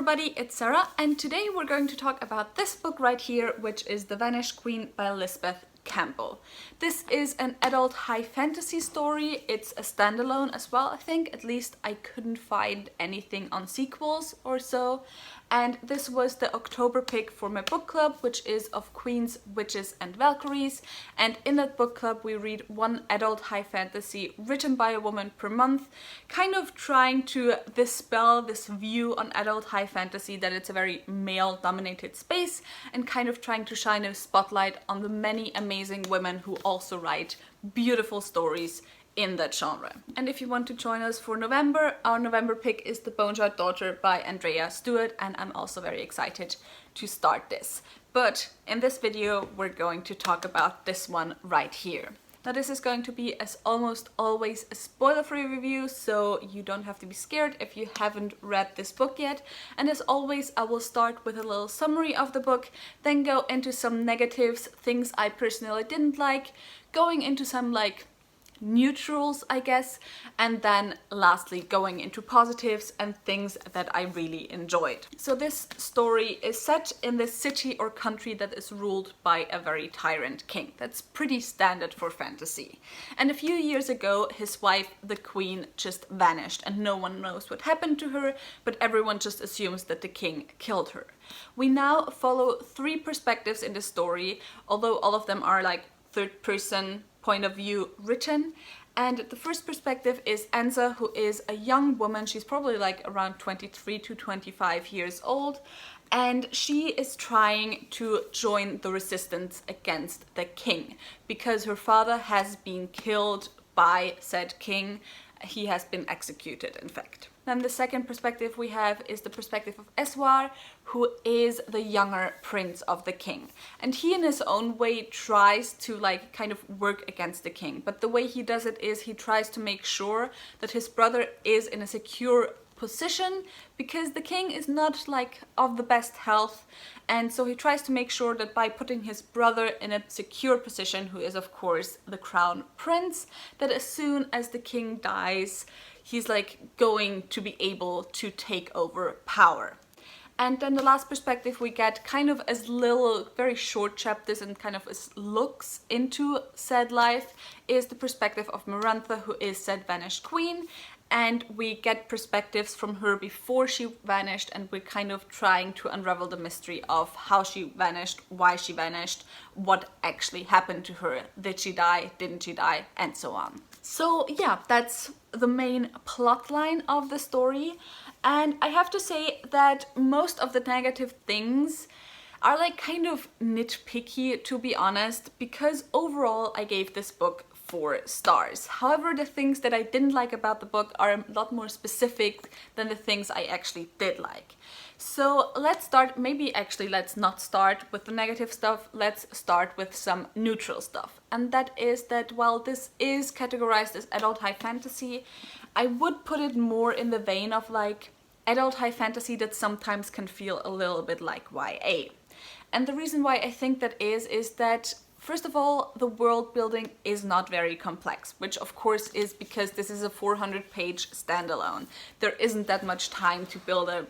everybody, it's Sarah, and today we're going to talk about this book right here, which is The Vanished Queen by Lisbeth Campbell. This is an adult high fantasy story. It's a standalone as well, I think. At least I couldn't find anything on sequels or so. And this was the October pick for my book club, which is of Queens, Witches and Valkyries. And in that book club we read one adult high fantasy written by a woman per month, kind of trying to dispel this view on adult high fantasy that it's a very male-dominated space, and kind of trying to shine a spotlight on the many amazing women who also write beautiful stories in that genre. And if you want to join us for November, our November pick is The Boneshot Daughter by Andrea Stewart, and I'm also very excited to start this. But in this video we're going to talk about this one right here. Now this is going to be, as almost always, a spoiler-free review, so you don't have to be scared if you haven't read this book yet. And as always, I will start with a little summary of the book, then go into some negatives, things I personally didn't like, going into some neutrals, I guess, and then lastly going into positives and things that I really enjoyed. So this story is set in this city or country that is ruled by a very tyrant king. That's pretty standard for fantasy. And a few years ago his wife, the queen, just vanished, and no one knows what happened to her, but everyone just assumes that the king killed her. We now follow three perspectives in the story, although all of them are third person point of view written. And the first perspective is Anza, who is a young woman. She's probably around 23 to 25 years old, and she is trying to join the resistance against the king because her father has been killed by said king. He has been executed, in fact. Then the second perspective we have is the perspective of Eswar, who is the younger prince of the king. And he in his own way tries to kind of work against the king. But the way he does it is he tries to make sure that his brother is in a secure position, because the king is not of the best health, and so he tries to make sure that by putting his brother in a secure position, who is of course the crown prince, that as soon as the king dies he's going to be able to take over power. And then the last perspective we get, kind of as little, very short chapters and kind of as looks into said life, is the perspective of Marantha, who is said vanished queen. And we get perspectives from her before she vanished, and we're kind of trying to unravel the mystery of how she vanished, why she vanished, what actually happened to her, did she die, didn't she die, and so on. So yeah, that's the main plot line of the story. And I have to say that most of the negative things are kind of nitpicky, to be honest, because overall I gave this book 4 stars. However, the things that I didn't like about the book are a lot more specific than the things I actually did like. So let's start, let's not start with the negative stuff, let's start with some neutral stuff. And that is that while this is categorized as adult high fantasy, I would put it more in the vein of adult high fantasy that sometimes can feel a little bit like YA. And the reason why I think that is that first of all, the world building is not very complex, which of course is because this is a 400-page standalone. There isn't that much time to build a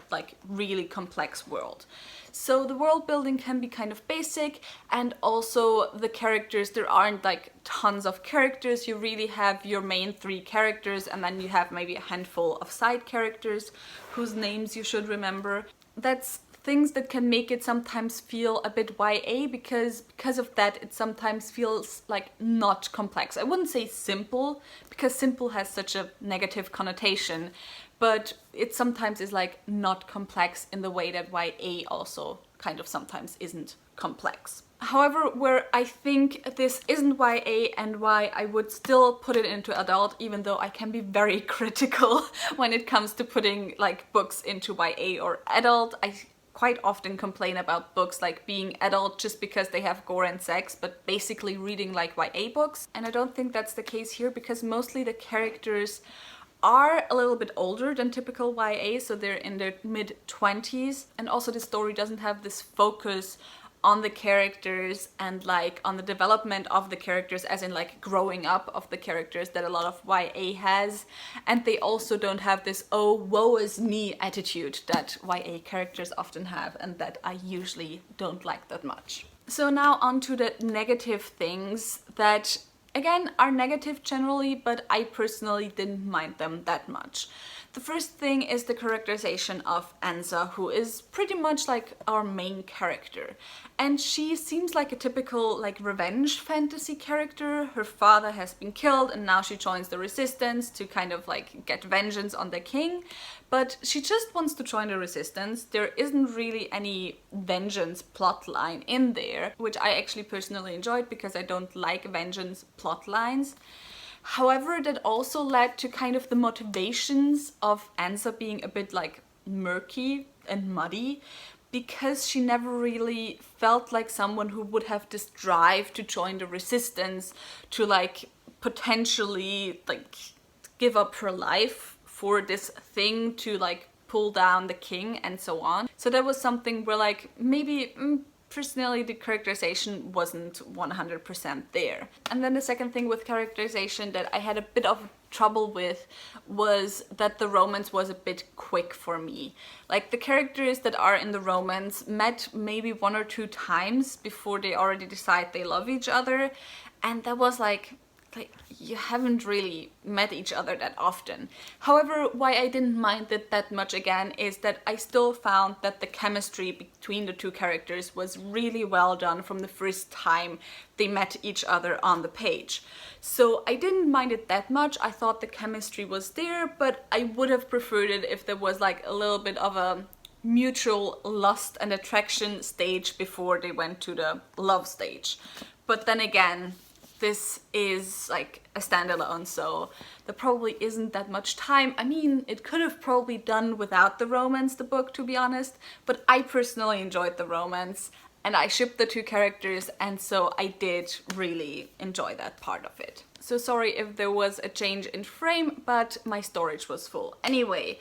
really complex world. So the world building can be kind of basic, and also the characters, there aren't tons of characters. You really have your main 3 characters, and then you have maybe a handful of side characters whose names you should remember. That's things that can make it sometimes feel a bit YA, because of that it sometimes feels not complex. I wouldn't say simple, because simple has such a negative connotation, but it sometimes is not complex in the way that YA also kind of sometimes isn't complex. However, where I think this isn't YA and why I would still put it into adult, even though I can be very critical when it comes to putting books into YA or adult. I quite often complain about books being adult just because they have gore and sex, but basically reading YA books. And I don't think that's the case here, because mostly the characters are a little bit older than typical YA, so they're in their mid-20s, and also the story doesn't have this focus on the characters and like on the development of the characters, as in like growing up of the characters, that a lot of YA has. And they also don't have this oh woe is me attitude that YA characters often have, and that I usually don't like that much. So now on to the negative things that again are negative generally, but I personally didn't mind them that much. The first thing is the characterization of Anza, who is pretty much like our main character. And she seems like a typical like revenge fantasy character. Her father has been killed and now she joins the resistance to kind of like get vengeance on the king. But she just wants to join the resistance. There isn't really any vengeance plot line in there, which I actually personally enjoyed because I don't like vengeance plot lines. However, that also led to kind of the motivations of Anza being a bit like murky and muddy, because she never really felt like someone who would have this drive to join the resistance, to like potentially like give up her life for this thing to like pull down the king and so on. So that was something where like maybe personally the characterization wasn't 100% there. And then the second thing with characterization that I had a bit of trouble with was that the romance was a bit quick for me. Like the characters that are in the romance met maybe 1 or 2 times before they already decide they love each other, and that was like you haven't really met each other that often. However, why I didn't mind it that much again is that I still found that the chemistry between the two characters was really well done from the first time they met each other on the page. So I didn't mind it that much. I thought the chemistry was there, but I would have preferred it if there was like a little bit of a mutual lust and attraction stage before they went to the love stage. But then again, this is like a standalone, so there probably isn't that much time. I mean, it could have probably done without the romance, the book, to be honest, but I personally enjoyed the romance and I shipped the two characters, and so I did really enjoy that part of it. So sorry if there was a change in frame, but my storage was full. Anyway,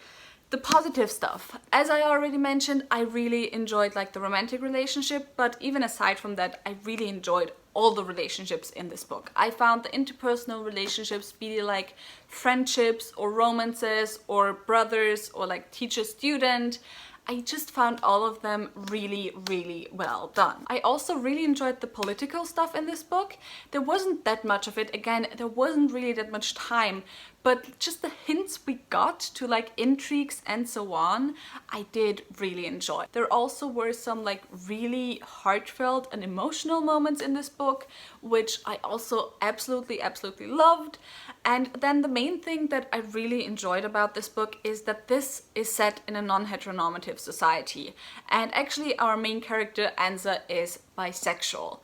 the positive stuff. As I already mentioned, I really enjoyed like the romantic relationship, but even aside from that, I really enjoyed all the relationships in this book. I found the interpersonal relationships, be it like friendships or romances or brothers or like teacher-student, I just found all of them really, really well done. I also really enjoyed the political stuff in this book. There wasn't that much of it. Again, there wasn't really that much time, but just the hints we got to like intrigues and so on, I did really enjoy. There also were some like really heartfelt and emotional moments in this book, which I also absolutely loved. And then the main thing that I really enjoyed about this book is that this is set in a non-heteronormative society. And actually our main character, Anza, is bisexual.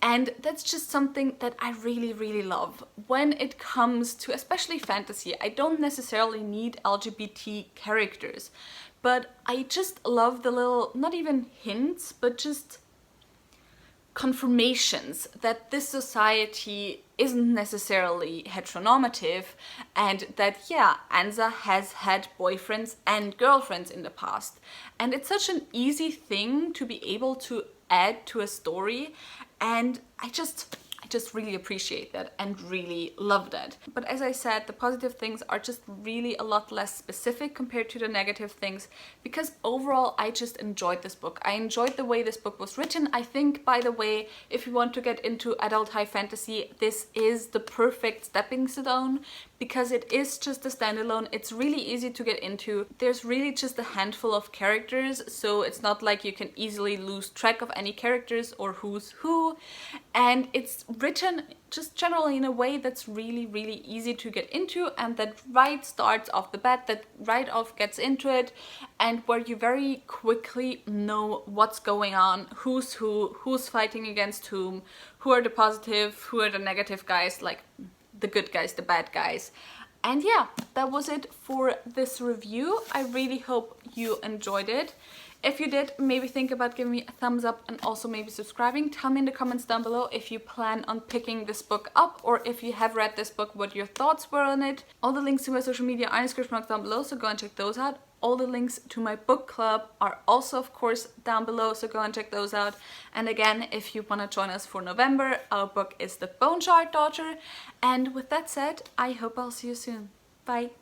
And that's just something that I really love. When it comes to especially fantasy, I don't necessarily need LGBT characters, but I just love the little, not even hints, but just confirmations that this society isn't necessarily heteronormative, and that yeah, Anza has had boyfriends and girlfriends in the past. And it's such an easy thing to be able to add to a story, and I just really appreciate that and really love that. But as I said, the positive things are just really a lot less specific compared to the negative things, because overall I just enjoyed this book. I enjoyed the way this book was written. I think, by the way, if you want to get into adult high fantasy, this is the perfect stepping stone, because it is just a standalone. It's really easy to get into. There's really just a handful of characters, so it's not like you can easily lose track of any characters or who's who, and it's written just generally in a way that's really easy to get into, and that right starts off the bat, that right off gets into it, and where you very quickly know what's going on, who's who, who's fighting against whom, who are the positive, who are the negative guys, like the good guys, the bad guys. And yeah, that was it for this review. I really hope you enjoyed it. If you did, maybe think about giving me a thumbs up and also maybe subscribing. Tell me in the comments down below if you plan on picking this book up, or if you have read this book, what your thoughts were on it. All the links to my social media are in the description box down below, so go and check those out. All the links to my book club are also, of course, down below, so go and check those out. And again, if you want to join us for November, our book is The Bone Shard Daughter. And with that said, I hope I'll see you soon. Bye!